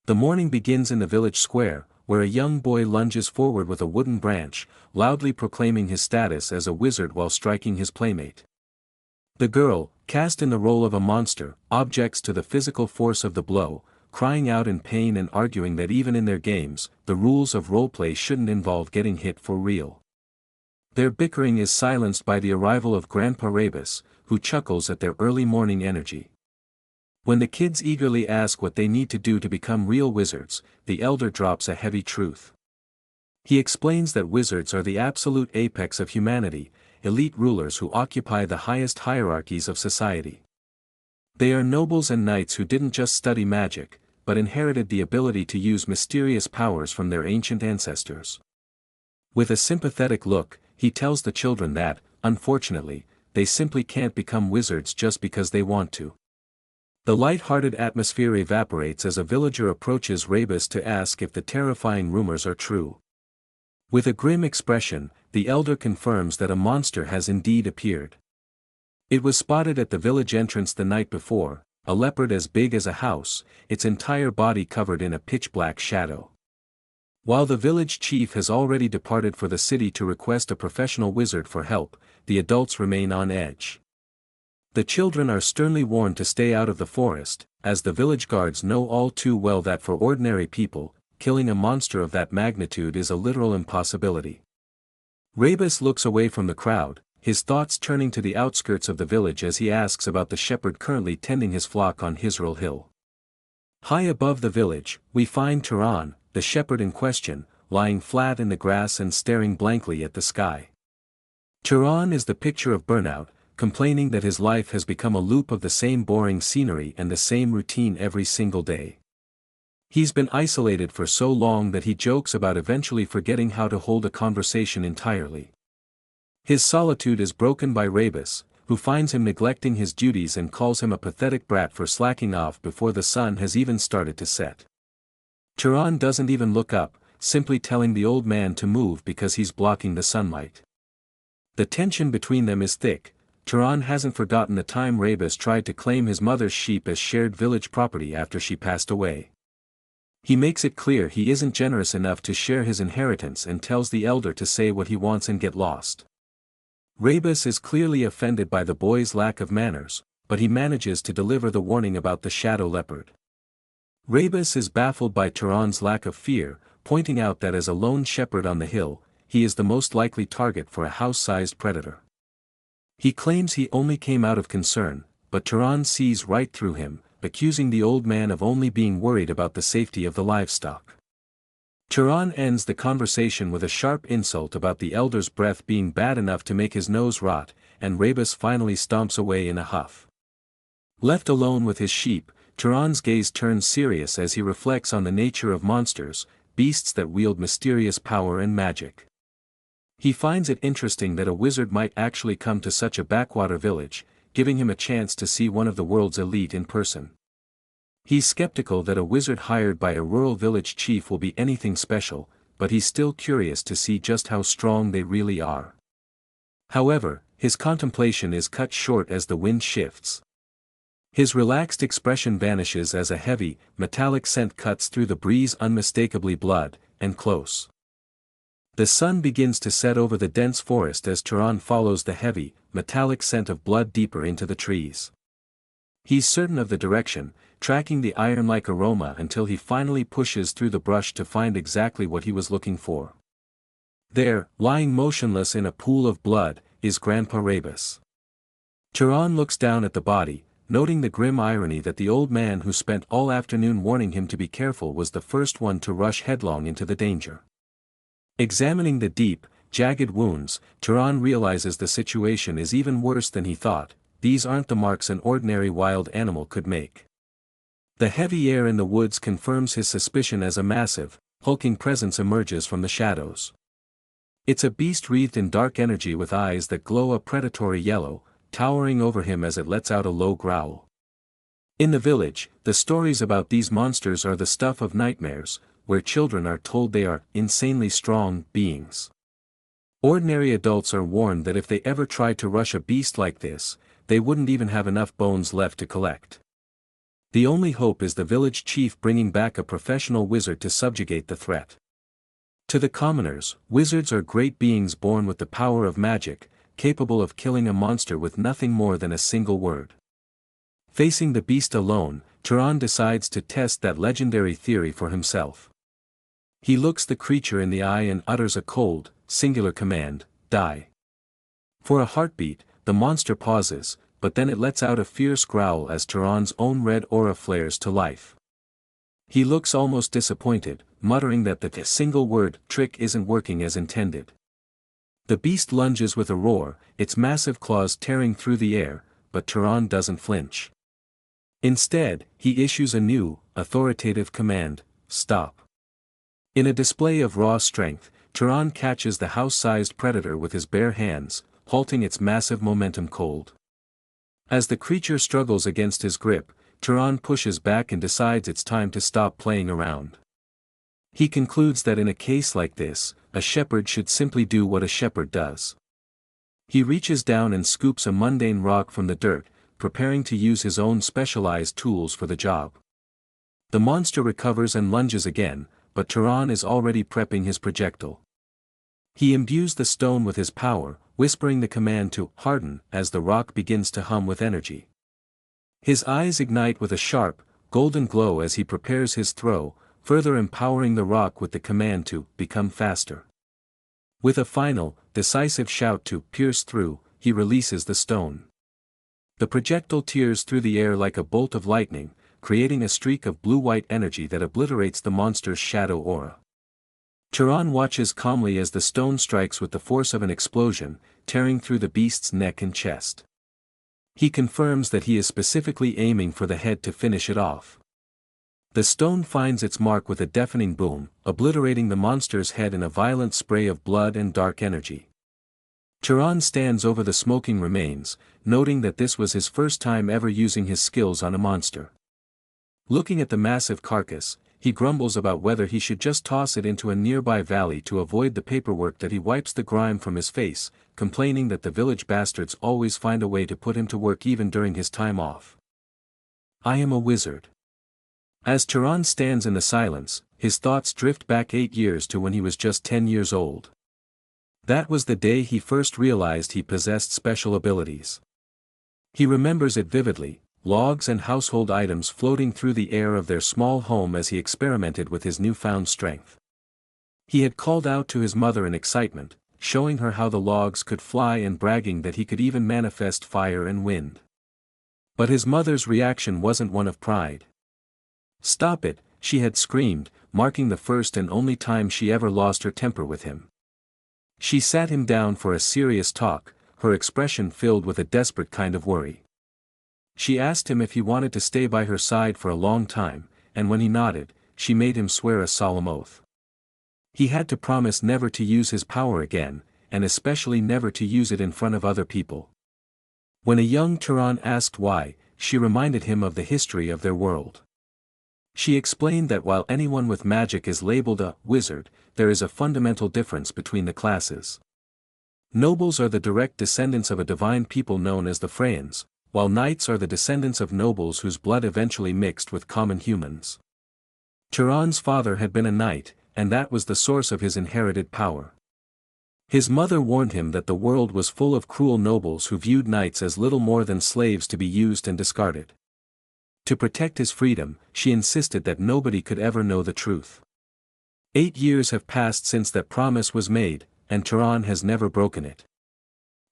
The morning begins in the village square, where a young boy lunges forward with a wooden branch, loudly proclaiming his status as a wizard while striking his playmate. The girl, cast in the role of a monster, objects to the physical force of the blow, crying out in pain and arguing that even in their games, the rules of roleplay shouldn't involve getting hit for real. Their bickering is silenced by the arrival of Grandpa Rebus, who chuckles at their early morning energy. When the kids eagerly ask what they need to do to become real wizards, the elder drops a heavy truth. He explains that wizards are the absolute apex of humanity, elite rulers who occupy the highest hierarchies of society. They are nobles and knights who didn't just study magic, but inherited the ability to use mysterious powers from their ancient ancestors. With a sympathetic look, he tells the children that, unfortunately, they simply can't become wizards just because they want to. The light-hearted atmosphere evaporates as a villager approaches Rebus to ask if the terrifying rumors are true. With a grim expression, the elder confirms that a monster has indeed appeared. It was spotted at the village entrance the night before, a leopard as big as a house, its entire body covered in a pitch-black shadow. While the village chief has already departed for the city to request a professional wizard for help, the adults remain on edge. The children are sternly warned to stay out of the forest, as the village guards know all too well that for ordinary people, killing a monster of that magnitude is a literal impossibility. Rebus looks away from the crowd, his thoughts turning to the outskirts of the village as he asks about the shepherd currently tending his flock on Hisril Hill. High above the village, we find Turan, the shepherd in question, lying flat in the grass and staring blankly at the sky. Turan is the picture of burnout, complaining that his life has become a loop of the same boring scenery and the same routine every single day. He's been isolated for so long that he jokes about eventually forgetting how to hold a conversation entirely. His solitude is broken by Rebus, who finds him neglecting his duties and calls him a pathetic brat for slacking off before the sun has even started to set. Turan doesn't even look up, simply telling the old man to move because he's blocking the sunlight. The tension between them is thick. Turan hasn't forgotten the time Rebus tried to claim his mother's sheep as shared village property after she passed away. He makes it clear he isn't generous enough to share his inheritance and tells the elder to say what he wants and get lost. Rebus is clearly offended by the boy's lack of manners, but he manages to deliver the warning about the shadow leopard. Rebus is baffled by Turan's lack of fear, pointing out that as a lone shepherd on the hill, he is the most likely target for a house-sized predator. He claims he only came out of concern, but Turan sees right through him, accusing the old man of only being worried about the safety of the livestock. Turan ends the conversation with a sharp insult about the elder's breath being bad enough to make his nose rot, and Rebus finally stomps away in a huff. Left alone with his sheep, Turan's gaze turns serious as he reflects on the nature of monsters, beasts that wield mysterious power and magic. He finds it interesting that a wizard might actually come to such a backwater village, giving him a chance to see one of the world's elite in person. He's skeptical that a wizard hired by a rural village chief will be anything special, but he's still curious to see just how strong they really are. However, his contemplation is cut short as the wind shifts. His relaxed expression vanishes as a heavy, metallic scent cuts through the breeze, unmistakably blood, and close. The sun begins to set over the dense forest as Turan follows the heavy, metallic scent of blood deeper into the trees. He's certain of the direction, tracking the iron-like aroma until he finally pushes through the brush to find exactly what he was looking for. There, lying motionless in a pool of blood, is Grandpa Rebus. Turan looks down at the body, noting the grim irony that the old man who spent all afternoon warning him to be careful was the first one to rush headlong into the danger. Examining the deep, jagged wounds, Turan realizes the situation is even worse than he thought. These aren't the marks an ordinary wild animal could make. The heavy air in the woods confirms his suspicion as a massive, hulking presence emerges from the shadows. It's a beast wreathed in dark energy with eyes that glow a predatory yellow, towering over him as it lets out a low growl. In the village, the stories about these monsters are the stuff of nightmares, where children are told they are insanely strong beings. Ordinary adults are warned that if they ever tried to rush a beast like this, they wouldn't even have enough bones left to collect. The only hope is the village chief bringing back a professional wizard to subjugate the threat. To the commoners, wizards are great beings born with the power of magic, capable of killing a monster with nothing more than a single word. Facing the beast alone, Turan decides to test that legendary theory for himself. He looks the creature in the eye and utters a cold, singular command, die. For a heartbeat, the monster pauses, but then it lets out a fierce growl as Turan's own red aura flares to life. He looks almost disappointed, muttering that the single word trick isn't working as intended. The beast lunges with a roar, its massive claws tearing through the air, but Turan doesn't flinch. Instead, he issues a new, authoritative command, stop. In a display of raw strength, Turan catches the house-sized predator with his bare hands, halting its massive momentum cold. As the creature struggles against his grip, Turan pushes back and decides it's time to stop playing around. He concludes that in a case like this, a shepherd should simply do what a shepherd does. He reaches down and scoops a mundane rock from the dirt, preparing to use his own specialized tools for the job. The monster recovers and lunges again, but Turan is already prepping his projectile. He imbues the stone with his power, whispering the command to harden as the rock begins to hum with energy. His eyes ignite with a sharp, golden glow as he prepares his throw, further empowering the rock with the command to become faster. With a final, decisive shout to pierce through, he releases the stone. The projectile tears through the air like a bolt of lightning, creating a streak of blue-white energy that obliterates the monster's shadow aura. Turan watches calmly as the stone strikes with the force of an explosion, tearing through the beast's neck and chest. He confirms that he is specifically aiming for the head to finish it off. The stone finds its mark with a deafening boom, obliterating the monster's head in a violent spray of blood and dark energy. Turan stands over the smoking remains, noting that this was his first time ever using his skills on a monster. Looking at the massive carcass, he grumbles about whether he should just toss it into a nearby valley to avoid the paperwork that he wipes the grime from his face, complaining that the village bastards always find a way to put him to work even during his time off. I am a wizard. As Turan stands in the silence, his thoughts drift back 8 years to when he was just 10 years old. That was the day he first realized he possessed special abilities. He remembers it vividly, logs and household items floating through the air of their small home as he experimented with his newfound strength. He had called out to his mother in excitement, showing her how the logs could fly and bragging that he could even manifest fire and wind. But his mother's reaction wasn't one of pride. "Stop it," she had screamed, marking the first and only time she ever lost her temper with him. She sat him down for a serious talk, her expression filled with a desperate kind of worry. She asked him if he wanted to stay by her side for a long time, and when he nodded, she made him swear a solemn oath. He had to promise never to use his power again, and especially never to use it in front of other people. When a young Turan asked why, she reminded him of the history of their world. She explained that while anyone with magic is labeled a wizard, there is a fundamental difference between the classes. Nobles are the direct descendants of a divine people known as the Freyans, while knights are the descendants of nobles whose blood eventually mixed with common humans. Turan's father had been a knight, and that was the source of his inherited power. His mother warned him that the world was full of cruel nobles who viewed knights as little more than slaves to be used and discarded. To protect his freedom, she insisted that nobody could ever know the truth. 8 years have passed since that promise was made, and Turan has never broken it.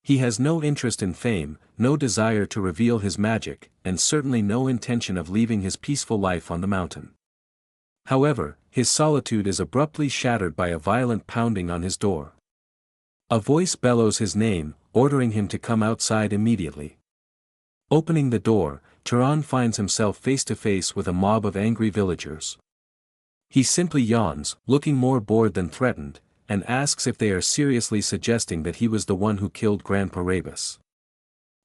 He has no interest in fame, no desire to reveal his magic, and certainly no intention of leaving his peaceful life on the mountain. However, his solitude is abruptly shattered by a violent pounding on his door. A voice bellows his name, ordering him to come outside immediately. Opening the door, Turan finds himself face to face with a mob of angry villagers. He simply yawns, looking more bored than threatened, and asks if they are seriously suggesting that he was the one who killed Grandpa Rebus.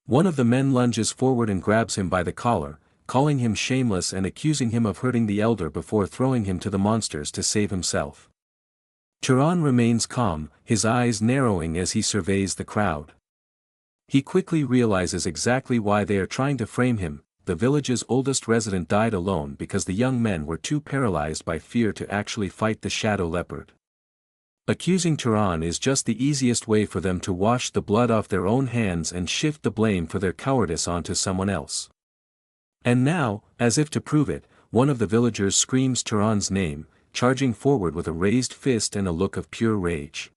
One of the men lunges forward and grabs him by the collar, calling him shameless and accusing him of hurting the elder before throwing him to the monsters to save himself. Turan remains calm, his eyes narrowing as he surveys the crowd. He quickly realizes exactly why they are trying to frame him, the village's oldest resident died alone because the young men were too paralyzed by fear to actually fight the shadow leopard. Accusing Turan is just the easiest way for them to wash the blood off their own hands and shift the blame for their cowardice onto someone else. And now, as if to prove it, one of the villagers screams Turan's name, charging forward with a raised fist and a look of pure rage.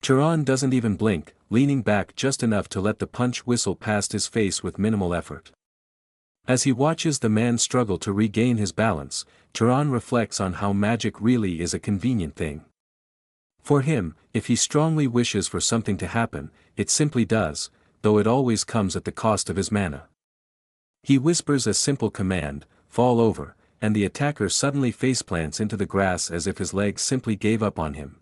Turan doesn't even blink, leaning back just enough to let the punch whistle past his face with minimal effort. As he watches the man struggle to regain his balance, Turan reflects on how magic really is a convenient thing. For him, if he strongly wishes for something to happen, it simply does, though it always comes at the cost of his mana. He whispers a simple command, "Fall over," and the attacker suddenly faceplants into the grass as if his legs simply gave up on him.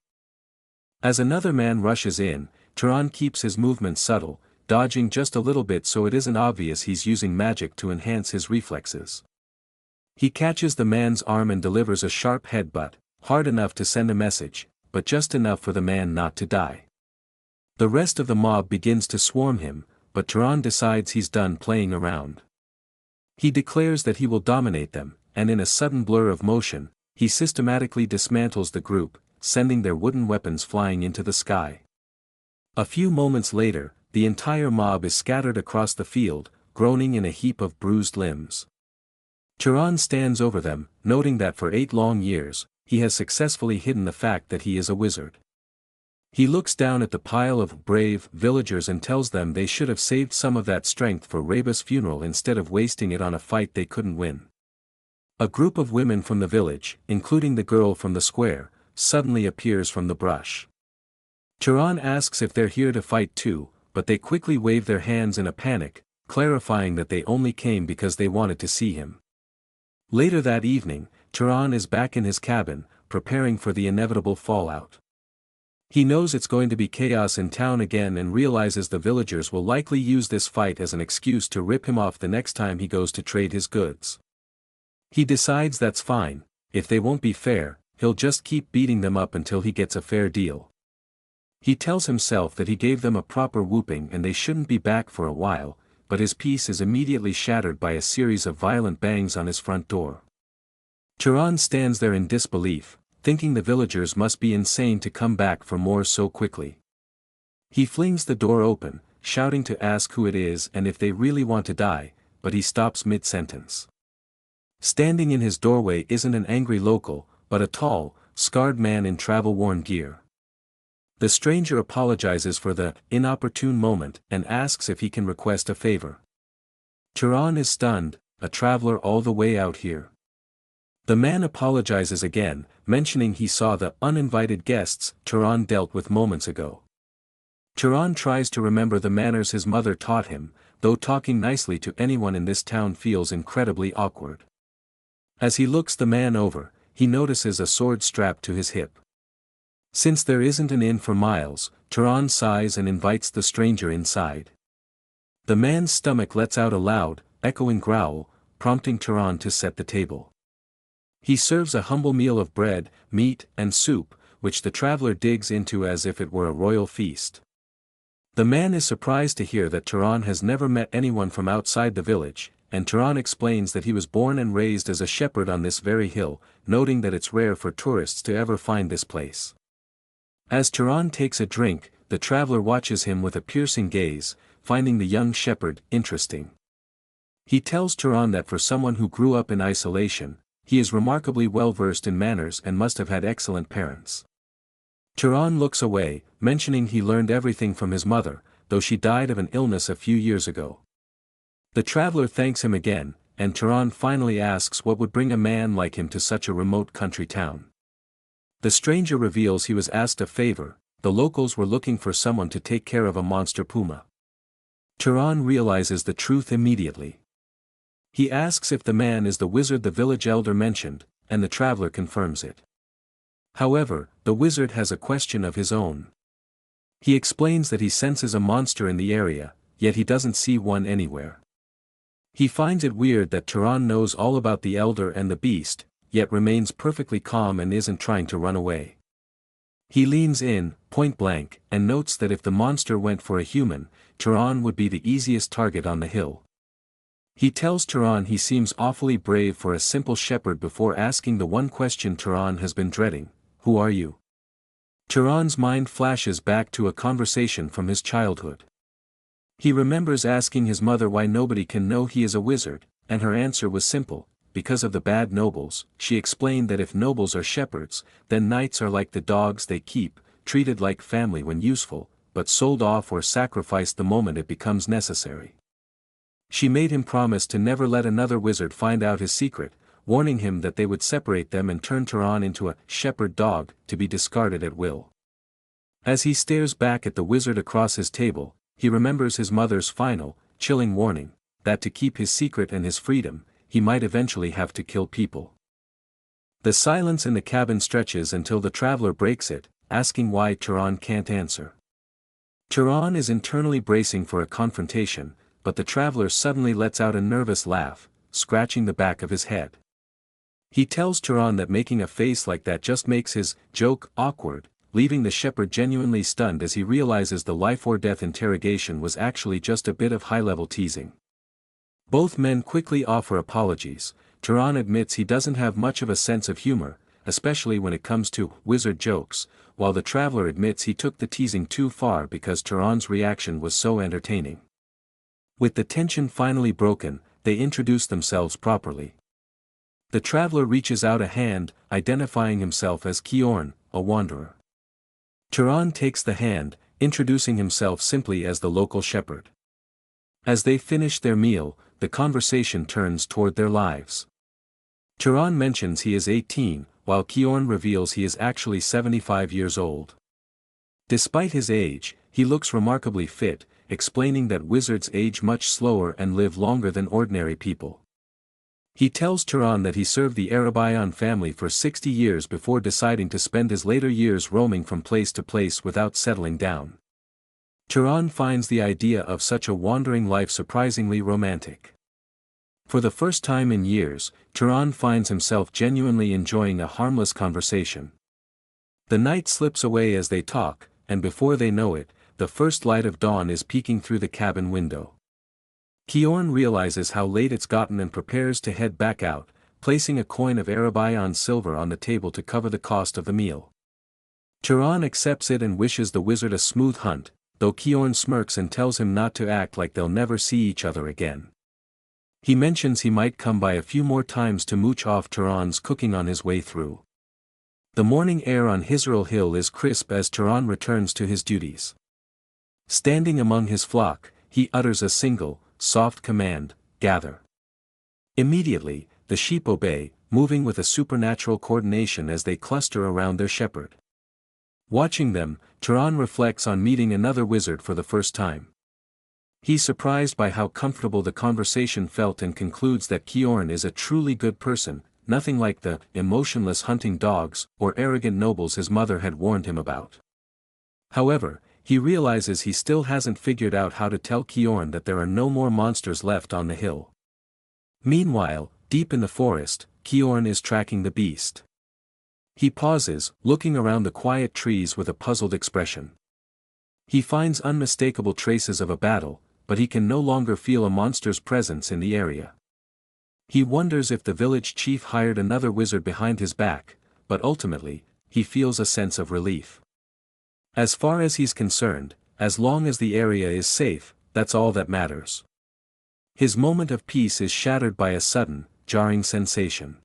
As another man rushes in, Turan keeps his movements subtle, dodging just a little bit so it isn't obvious he's using magic to enhance his reflexes. He catches the man's arm and delivers a sharp headbutt, hard enough to send a message, but just enough for the man not to die. The rest of the mob begins to swarm him, but Turan decides he's done playing around. He declares that he will dominate them, and in a sudden blur of motion, he systematically dismantles the group, sending their wooden weapons flying into the sky. A few moments later, the entire mob is scattered across the field, groaning in a heap of bruised limbs. Turan stands over them, noting that for 8 long years, he has successfully hidden the fact that he is a wizard. He looks down at the pile of brave villagers and tells them they should have saved some of that strength for Reba's funeral instead of wasting it on a fight they couldn't win. A group of women from the village, including the girl from the square, suddenly appears from the brush. Turan asks if they're here to fight too, but they quickly wave their hands in a panic, clarifying that they only came because they wanted to see him. Later that evening, Turan is back in his cabin, preparing for the inevitable fallout. He knows it's going to be chaos in town again and realizes the villagers will likely use this fight as an excuse to rip him off the next time he goes to trade his goods. He decides that's fine, if they won't be fair, he'll just keep beating them up until he gets a fair deal. He tells himself that he gave them a proper whooping and they shouldn't be back for a while, but his peace is immediately shattered by a series of violent bangs on his front door. Turan stands there in disbelief, thinking the villagers must be insane to come back for more so quickly. He flings the door open, shouting to ask who it is and if they really want to die, but he stops mid-sentence. Standing in his doorway isn't an angry local, but a tall, scarred man in travel-worn gear. The stranger apologizes for the inopportune moment and asks if he can request a favor. Turan is stunned, a traveler all the way out here. The man apologizes again, mentioning he saw the uninvited guests Turan dealt with moments ago. Turan tries to remember the manners his mother taught him, though talking nicely to anyone in this town feels incredibly awkward. As he looks the man over, he notices a sword strapped to his hip. Since there isn't an inn for miles, Turan sighs and invites the stranger inside. The man's stomach lets out a loud, echoing growl, prompting Turan to set the table. He serves a humble meal of bread, meat, and soup, which the traveler digs into as if it were a royal feast. The man is surprised to hear that Turan has never met anyone from outside the village, and Turan explains that he was born and raised as a shepherd on this very hill, noting that it's rare for tourists to ever find this place. As Turan takes a drink, the traveler watches him with a piercing gaze, finding the young shepherd interesting. He tells Turan that for someone who grew up in isolation, he is remarkably well versed in manners and must have had excellent parents. Turan looks away, mentioning he learned everything from his mother, though she died of an illness a few years ago. The traveler thanks him again, and Turan finally asks what would bring a man like him to such a remote country town. The stranger reveals he was asked a favor. The locals were looking for someone to take care of a monster puma. Turan realizes the truth immediately. He asks if the man is the wizard the village elder mentioned, and the traveler confirms it. However, the wizard has a question of his own. He explains that he senses a monster in the area, yet he doesn't see one anywhere. He finds it weird that Turan knows all about the elder and the beast, yet remains perfectly calm and isn't trying to run away. He leans in, point blank, and notes that if the monster went for a human, Turan would be the easiest target on the hill. He tells Turan he seems awfully brave for a simple shepherd before asking the one question Turan has been dreading: "Who are you?" Turan's mind flashes back to a conversation from his childhood. He remembers asking his mother why nobody can know he is a wizard, and her answer was simple: because of the bad nobles. She explained that if nobles are shepherds, then knights are like the dogs they keep, treated like family when useful, but sold off or sacrificed the moment it becomes necessary. She made him promise to never let another wizard find out his secret, warning him that they would separate them and turn Turan into a shepherd dog, to be discarded at will. As he stares back at the wizard across his table, he remembers his mother's final, chilling warning, that to keep his secret and his freedom, he might eventually have to kill people. The silence in the cabin stretches until the traveler breaks it, asking why Turan can't answer. Turan is internally bracing for a confrontation, but the traveler suddenly lets out a nervous laugh, scratching the back of his head. He tells Turan that making a face like that just makes his joke awkward, leaving the shepherd genuinely stunned as he realizes the life-or-death interrogation was actually just a bit of high-level teasing. Both men quickly offer apologies. Turan admits he doesn't have much of a sense of humor, especially when it comes to wizard jokes, while the traveler admits he took the teasing too far because Turan's reaction was so entertaining. With the tension finally broken, they introduce themselves properly. The traveler reaches out a hand, identifying himself as Kiorn, a wanderer. Turan takes the hand, introducing himself simply as the local shepherd. As they finish their meal, the conversation turns toward their lives. Turan mentions he is 18, while Kiorn reveals he is actually 75 years old. Despite his age, he looks remarkably fit, explaining that wizards age much slower and live longer than ordinary people. He tells Turan that he served the Arabayan family for 60 years before deciding to spend his later years roaming from place to place without settling down. Turan finds the idea of such a wandering life surprisingly romantic. For the first time in years, Turan finds himself genuinely enjoying a harmless conversation. The night slips away as they talk, and before they know it, the first light of dawn is peeking through the cabin window. Kiorn realizes how late it's gotten and prepares to head back out, placing a coin of Arabayan silver on the table to cover the cost of the meal. Turan accepts it and wishes the wizard a smooth hunt, though Kiorn smirks and tells him not to act like they'll never see each other again. He mentions he might come by a few more times to mooch off Turan's cooking on his way through. The morning air on Hisril Hill is crisp as Turan returns to his duties. Standing among his flock, he utters a single, soft command: "Gather." Immediately, the sheep obey, moving with a supernatural coordination as they cluster around their shepherd. Watching them, Turan reflects on meeting another wizard for the first time. He's surprised by how comfortable the conversation felt and concludes that Kiorn is a truly good person, nothing like the emotionless hunting dogs or arrogant nobles his mother had warned him about. However, he realizes he still hasn't figured out how to tell Kiorn that there are no more monsters left on the hill. Meanwhile, deep in the forest, Kiorn is tracking the beast. He pauses, looking around the quiet trees with a puzzled expression. He finds unmistakable traces of a battle, but he can no longer feel a monster's presence in the area. He wonders if the village chief hired another wizard behind his back, but ultimately, he feels a sense of relief. As far as he's concerned, as long as the area is safe, that's all that matters. His moment of peace is shattered by a sudden, jarring sensation.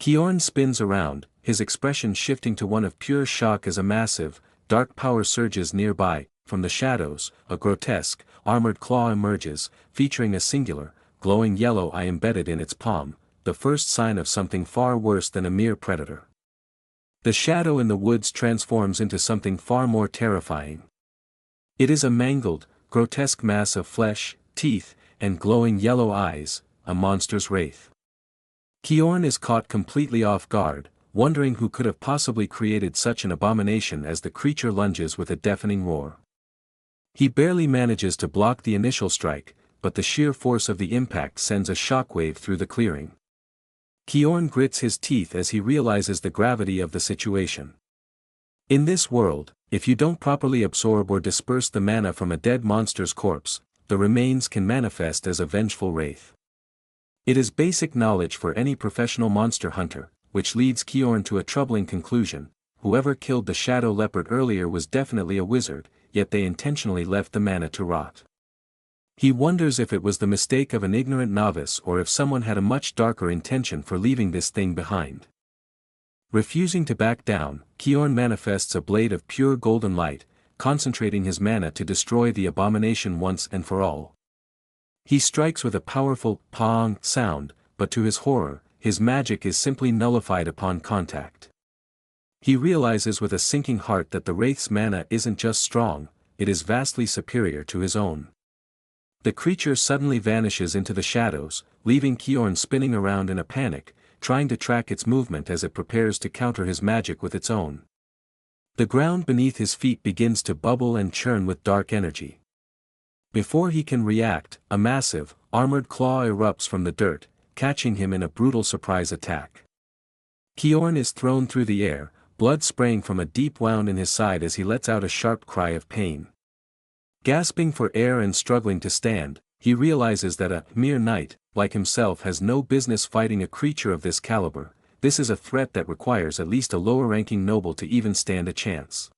Kiorn spins around, his expression shifting to one of pure shock as a massive, dark power surges nearby. From the shadows, a grotesque, armored claw emerges, featuring a singular, glowing yellow eye embedded in its palm, the first sign of something far worse than a mere predator. The shadow in the woods transforms into something far more terrifying. It is a mangled, grotesque mass of flesh, teeth, and glowing yellow eyes, a monster's wraith. Kiorn is caught completely off guard, wondering who could have possibly created such an abomination as the creature lunges with a deafening roar. He barely manages to block the initial strike, but the sheer force of the impact sends a shockwave through the clearing. Kiorn grits his teeth as he realizes the gravity of the situation. In this world, if you don't properly absorb or disperse the mana from a dead monster's corpse, the remains can manifest as a vengeful wraith. It is basic knowledge for any professional monster hunter, which leads Kjorn to a troubling conclusion: whoever killed the shadow leopard earlier was definitely a wizard, yet they intentionally left the mana to rot. He wonders if it was the mistake of an ignorant novice or if someone had a much darker intention for leaving this thing behind. Refusing to back down, Kjorn manifests a blade of pure golden light, concentrating his mana to destroy the abomination once and for all. He strikes with a powerful pong sound, but to his horror, his magic is simply nullified upon contact. He realizes with a sinking heart that the wraith's mana isn't just strong, it is vastly superior to his own. The creature suddenly vanishes into the shadows, leaving Kjorn spinning around in a panic, trying to track its movement as it prepares to counter his magic with its own. The ground beneath his feet begins to bubble and churn with dark energy. Before he can react, a massive, armored claw erupts from the dirt, catching him in a brutal surprise attack. Kjorn is thrown through the air, blood spraying from a deep wound in his side as he lets out a sharp cry of pain. Gasping for air and struggling to stand, he realizes that a mere knight, like himself, has no business fighting a creature of this caliber. This is a threat that requires at least a lower-ranking noble to even stand a chance.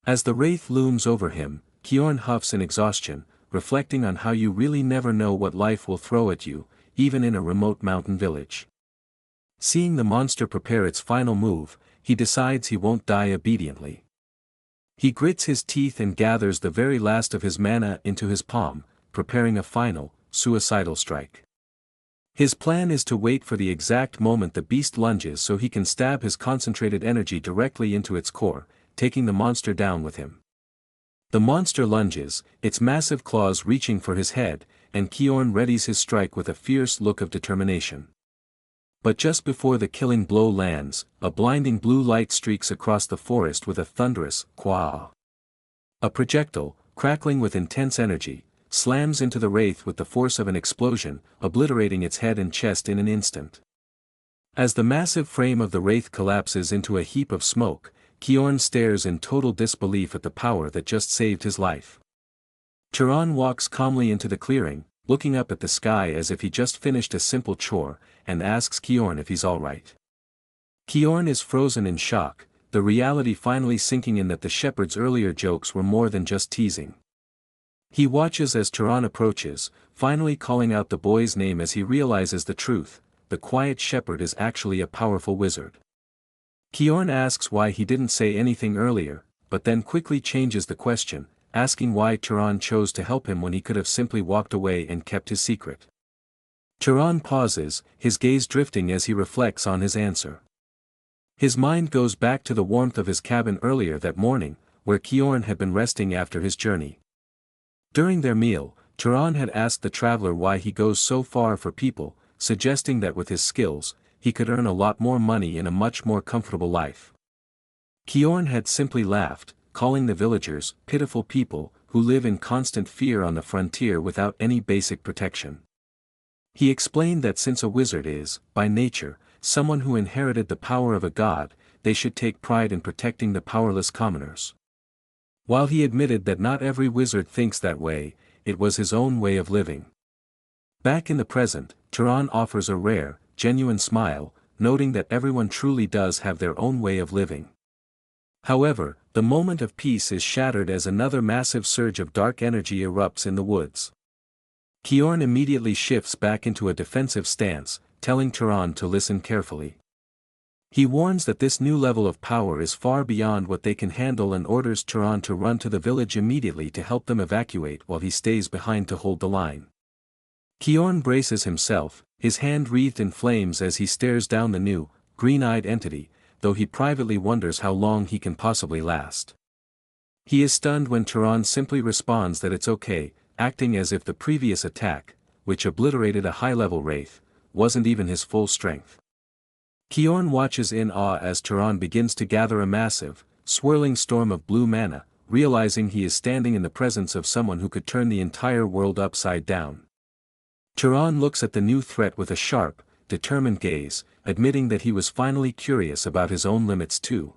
As the wraith looms over him, Kjorn huffs in exhaustion, reflecting on how you really never know what life will throw at you, even in a remote mountain village. Seeing the monster prepare its final move, he decides he won't die obediently. He grits his teeth and gathers the very last of his mana into his palm, preparing a final, suicidal strike. His plan is to wait for the exact moment the beast lunges so he can stab his concentrated energy directly into its core, taking the monster down with him. The monster lunges, its massive claws reaching for his head, and Kjorn readies his strike with a fierce look of determination. But just before the killing blow lands, a blinding blue light streaks across the forest with a thunderous "Kwah!" A projectile, crackling with intense energy, slams into the wraith with the force of an explosion, obliterating its head and chest in an instant. As the massive frame of the wraith collapses into a heap of smoke, Kjorn stares in total disbelief at the power that just saved his life. Turan walks calmly into the clearing, looking up at the sky as if he just finished a simple chore, and asks Kjorn if he's alright. Kjorn is frozen in shock, the reality finally sinking in that the shepherd's earlier jokes were more than just teasing. He watches as Turan approaches, finally calling out the boy's name as he realizes the truth: the quiet shepherd is actually a powerful wizard. Kjorn asks why he didn't say anything earlier, but then quickly changes the question, asking why Turan chose to help him when he could have simply walked away and kept his secret. Turan pauses, his gaze drifting as he reflects on his answer. His mind goes back to the warmth of his cabin earlier that morning, where Kjorn had been resting after his journey. During their meal, Turan had asked the traveler why he goes so far for people, suggesting that with his skills, he could earn a lot more money in a much more comfortable life. Kjorn had simply laughed, calling the villagers pitiful people who live in constant fear on the frontier without any basic protection. He explained that since a wizard is, by nature, someone who inherited the power of a god, they should take pride in protecting the powerless commoners. While he admitted that not every wizard thinks that way, it was his own way of living. Back in the present, Turan offers a rare, genuine smile, noting that everyone truly does have their own way of living. However, the moment of peace is shattered as another massive surge of dark energy erupts in the woods. Kjorn immediately shifts back into a defensive stance, telling Turan to listen carefully. He warns that this new level of power is far beyond what they can handle and orders Turan to run to the village immediately to help them evacuate while he stays behind to hold the line. Kjorn braces himself, his hand wreathed in flames as he stares down the new, green-eyed entity, though he privately wonders how long he can possibly last. He is stunned when Turan simply responds that it's okay, acting as if the previous attack, which obliterated a high-level wraith, wasn't even his full strength. Kjorn watches in awe as Turan begins to gather a massive, swirling storm of blue mana, realizing he is standing in the presence of someone who could turn the entire world upside down. Turan looks at the new threat with a sharp, determined gaze, admitting that he was finally curious about his own limits too.